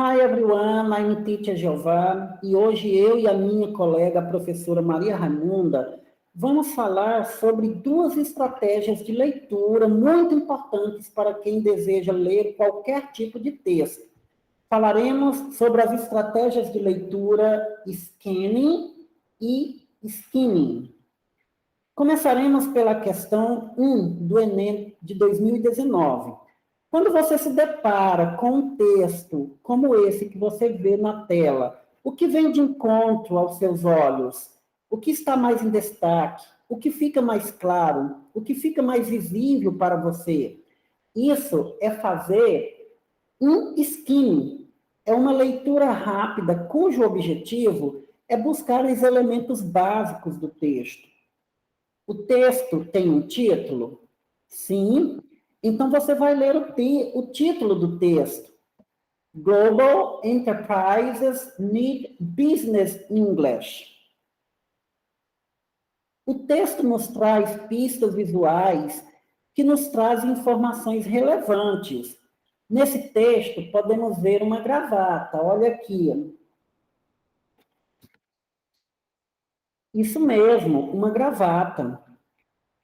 Hi everyone, I'm Teacher Jeová e hoje eu e a minha colega, a professora Maria Raimunda, vamos falar sobre duas estratégias de leitura muito importantes para quem deseja ler qualquer tipo de texto. Falaremos sobre as estratégias de leitura scanning e skimming. Começaremos pela questão 1 do Enem de 2019. Quando você se depara com um texto como esse que você vê na tela, o que vem de encontro aos seus olhos? O que está mais em destaque? O que fica mais claro? O que fica mais visível para você? Isso é fazer um skimming. É uma leitura rápida cujo objetivo é buscar os elementos básicos do texto. O texto tem um título? Sim. Então, você vai ler o título do texto. Global Enterprises Need Business English. O texto nos traz pistas visuais que nos trazem informações relevantes. Nesse texto, podemos ver uma gravata. Olha aqui. Isso mesmo, uma gravata.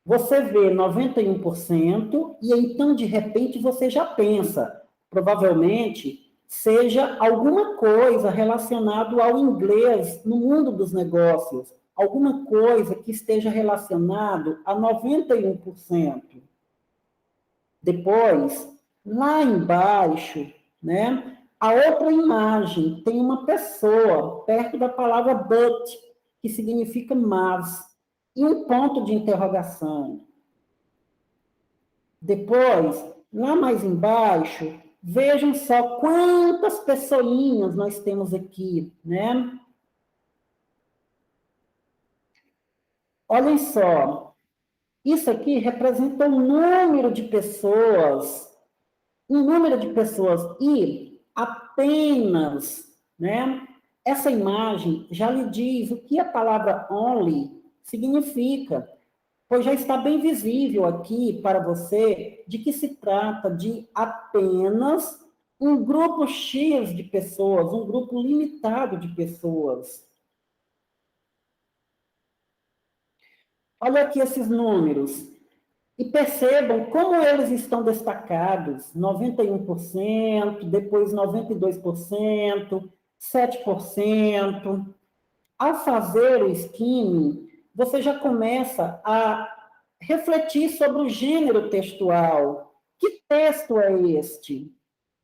Você vê 91% e então, de repente, você já pensa, provavelmente, seja alguma coisa relacionada ao inglês no mundo dos negócios, alguma coisa que esteja relacionado a 91%. Depois, lá embaixo, né, a outra imagem tem uma pessoa perto da palavra but, que significa mas, e um ponto de interrogação. Depois, lá mais embaixo, vejam só quantas pessoinhas nós temos aqui, né? Olhem só, isso aqui representa um número de pessoas e apenas, né? Essa imagem já lhe diz o que a palavra only significa, pois já está bem visível aqui para você de que se trata de apenas um grupo X de pessoas, um grupo limitado de pessoas. Olha aqui esses números. E percebam como eles estão destacados: 91%, depois 92%, 7%. Ao fazer o skimming, você já começa a refletir sobre o gênero textual. Que texto é este?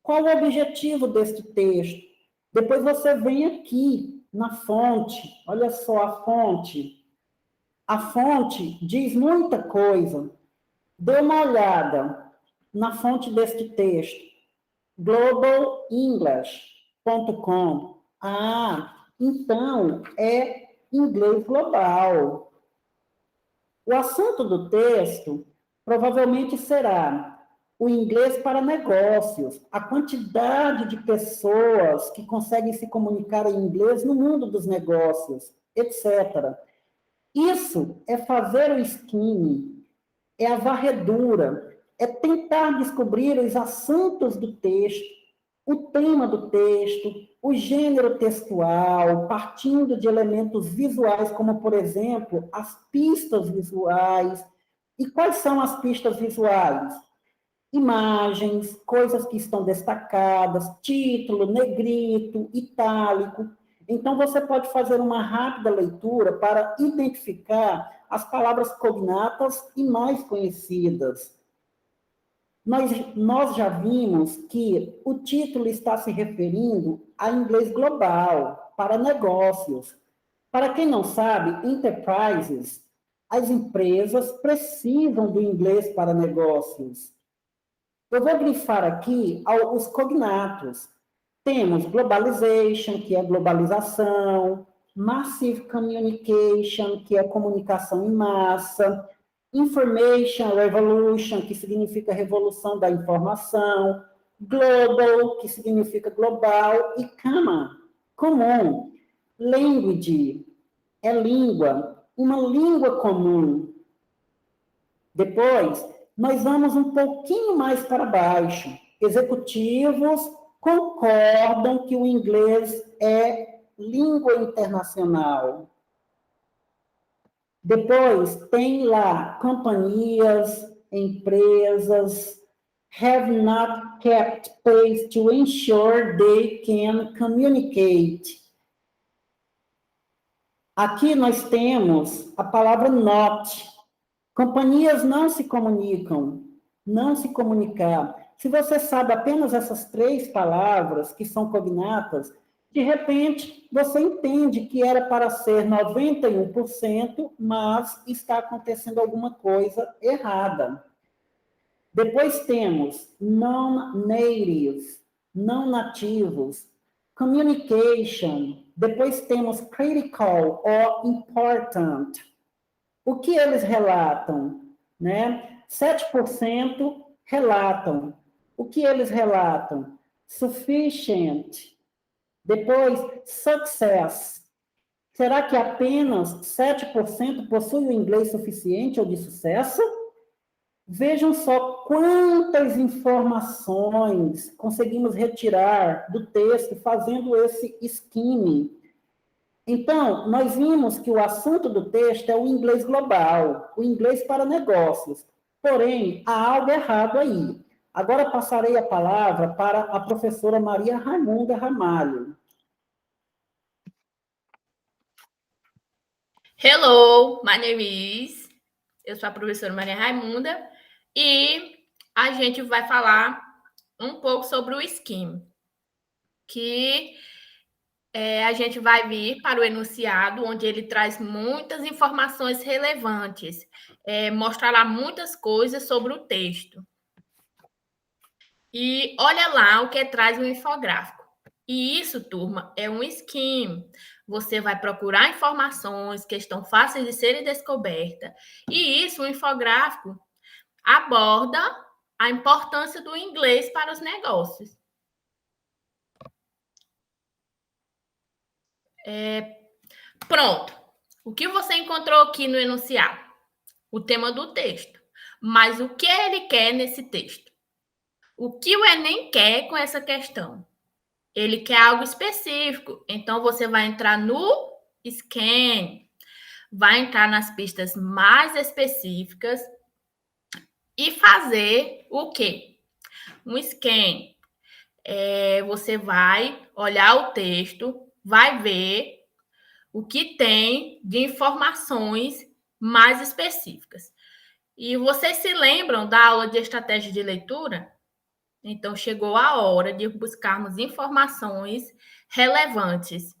Qual o objetivo deste texto? Depois você vem aqui na fonte. Olha só a fonte. A fonte diz muita coisa. Dê uma olhada na fonte deste texto, globalenglish.com. Ah, então é inglês global. O assunto do texto provavelmente será o inglês para negócios, a quantidade de pessoas que conseguem se comunicar em inglês no mundo dos negócios, etc. Isso é fazer o skimming, é a varredura, é tentar descobrir os assuntos do texto, o tema do texto, o gênero textual, partindo de elementos visuais, como, por exemplo, as pistas visuais. E quais são as pistas visuais? Imagens, coisas que estão destacadas, título, negrito, itálico. Então, você pode fazer uma rápida leitura para identificar as palavras cognatas e mais conhecidas. Nós já vimos que o título está se referindo a inglês global, para negócios. Para quem não sabe, enterprises, as empresas precisam do inglês para negócios. Eu vou grifar aqui os cognatos. Temos globalization, que é globalização, massive communication, que é comunicação em massa, information revolution, que significa revolução da informação, global, que significa global, e common, comum. Language é língua, uma língua comum. Depois, nós vamos um pouquinho mais para baixo. Executivos, concordam que o inglês é língua internacional? Depois, tem lá companhias, empresas, have not kept pace to ensure they can communicate. Aqui nós temos a palavra not. Companhias não se comunicam, não se comunicar. Se você sabe apenas essas 3 palavras, que são cognatas, de repente você entende que era para ser 91%, mas está acontecendo alguma coisa errada. Depois temos non-native, não nativos, communication, depois temos critical or important. O que eles relatam? Né? 7% relatam. O que eles relatam? Sufficient. Depois, success. Será que apenas 7% possui o inglês suficiente ou de sucesso? Vejam só quantas informações conseguimos retirar do texto fazendo esse skimming. Então, nós vimos que o assunto do texto é o inglês global, o inglês para negócios. Porém, há algo errado aí. Agora passarei a palavra para a professora Maria Raimunda Ramalho. Hello, my name is. Eu sou a professora Maria Raimunda e a gente vai falar um pouco sobre o SKIM, que a gente vai vir para o enunciado, onde ele traz muitas informações relevantes, mostrará muitas coisas sobre o texto. E olha lá o que traz o infográfico. E isso, turma, é um SKIM. Você vai procurar informações que estão fáceis de serem descobertas. E isso, o infográfico, aborda a importância do inglês para os negócios. Pronto. O que você encontrou aqui no enunciado? O tema do texto. Mas o que ele quer nesse texto? O que o Enem quer com essa questão? Ele quer algo específico. Então, você vai entrar no scan, vai entrar nas pistas mais específicas e fazer o quê? Um scan. Você vai olhar o texto, vai ver o que tem de informações mais específicas. E vocês se lembram da aula de estratégia de leitura? Então, chegou a hora de buscarmos informações relevantes.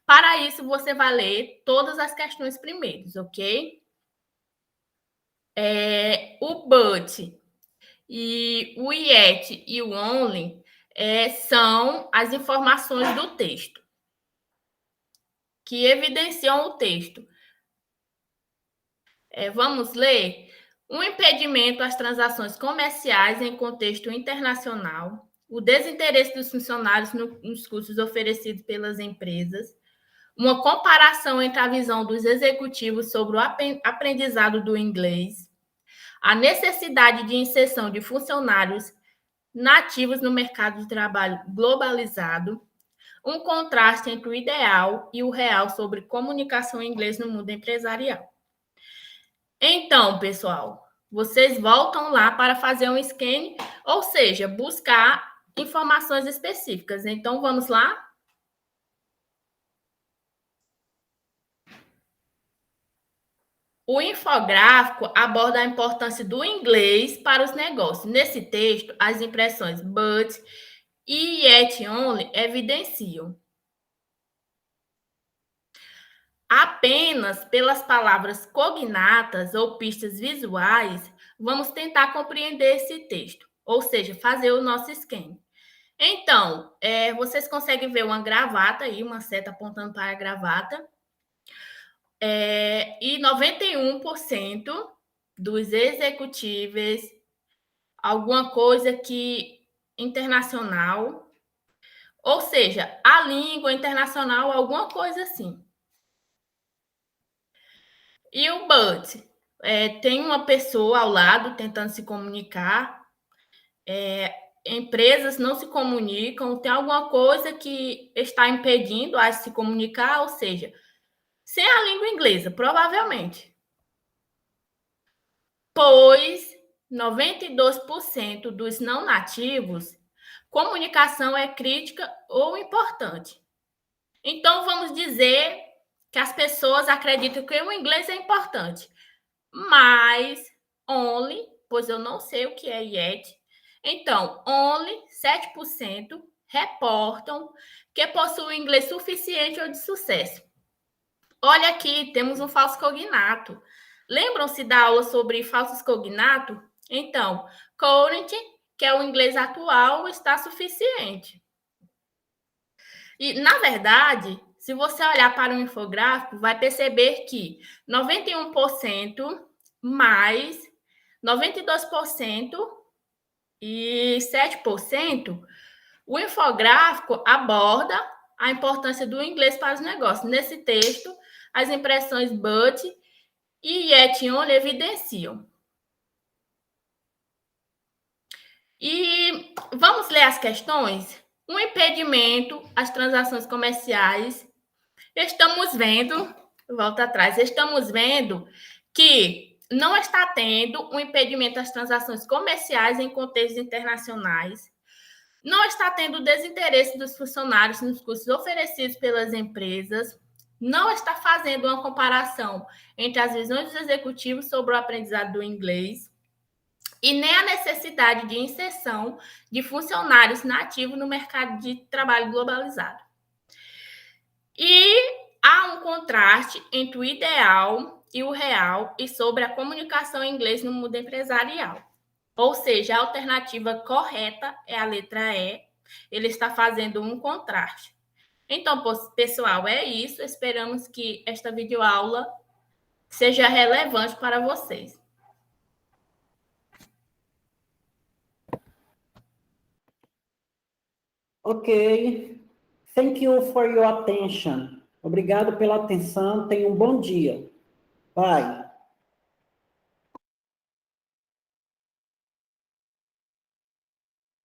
Para isso, você vai ler todas as questões primeiros, ok? O but e o yet e o only são as informações do texto, que evidenciam o texto. Vamos ler? Um impedimento às transações comerciais em contexto internacional, o desinteresse dos funcionários nos cursos oferecidos pelas empresas, uma comparação entre a visão dos executivos sobre o aprendizado do inglês, a necessidade de inserção de funcionários nativos no mercado de trabalho globalizado, um contraste entre o ideal e o real sobre comunicação em inglês no mundo empresarial. Então, pessoal, vocês voltam lá para fazer um scan, ou seja, buscar informações específicas. Então, vamos lá? O infográfico aborda a importância do inglês para os negócios. Nesse texto, as impressões but e yet only evidenciam. Apenas pelas palavras cognatas ou pistas visuais, vamos tentar compreender esse texto, ou seja, fazer o nosso scan. Então, vocês conseguem ver uma gravata aí, uma seta apontando para a gravata, e 91% dos executivos, alguma coisa que internacional, ou seja, a língua internacional, alguma coisa assim. E o but? Tem uma pessoa ao lado tentando se comunicar. empresas não se comunicam, tem alguma coisa que está impedindo a se comunicar, ou seja, sem a língua inglesa, provavelmente. Pois 92% dos não nativos, comunicação é crítica ou importante. Então, vamos dizer que as pessoas acreditam que o inglês é importante, mas only, pois eu não sei o que é yet, então, only 7% reportam que possuem inglês suficiente ou de sucesso. Olha aqui, temos um falso cognato. Lembram-se da aula sobre falsos cognato? Então, current, que é o inglês atual, está suficiente. E, na verdade, se você olhar para o infográfico, vai perceber que 91% mais 92% e 7%, o infográfico aborda a importância do inglês para os negócios. Nesse texto, as impressões but e yet only evidenciam. E vamos ler as questões? Um impedimento às transações comerciais. Estamos vendo, volta atrás, estamos vendo que não está tendo um impedimento às transações comerciais em contextos internacionais. Não está tendo desinteresse dos funcionários nos cursos oferecidos pelas empresas. Não está fazendo uma comparação entre as visões dos executivos sobre o aprendizado do inglês e nem a necessidade de inserção de funcionários nativos no mercado de trabalho globalizado. E há um contraste entre o ideal e o real e sobre a comunicação em inglês no mundo empresarial. Ou seja, a alternativa correta é a letra E. Ele está fazendo um contraste. Então, pessoal, é isso. Esperamos que esta videoaula seja relevante para vocês. Ok. Thank you for your attention. Obrigado pela atenção. Tenha um bom dia. Bye.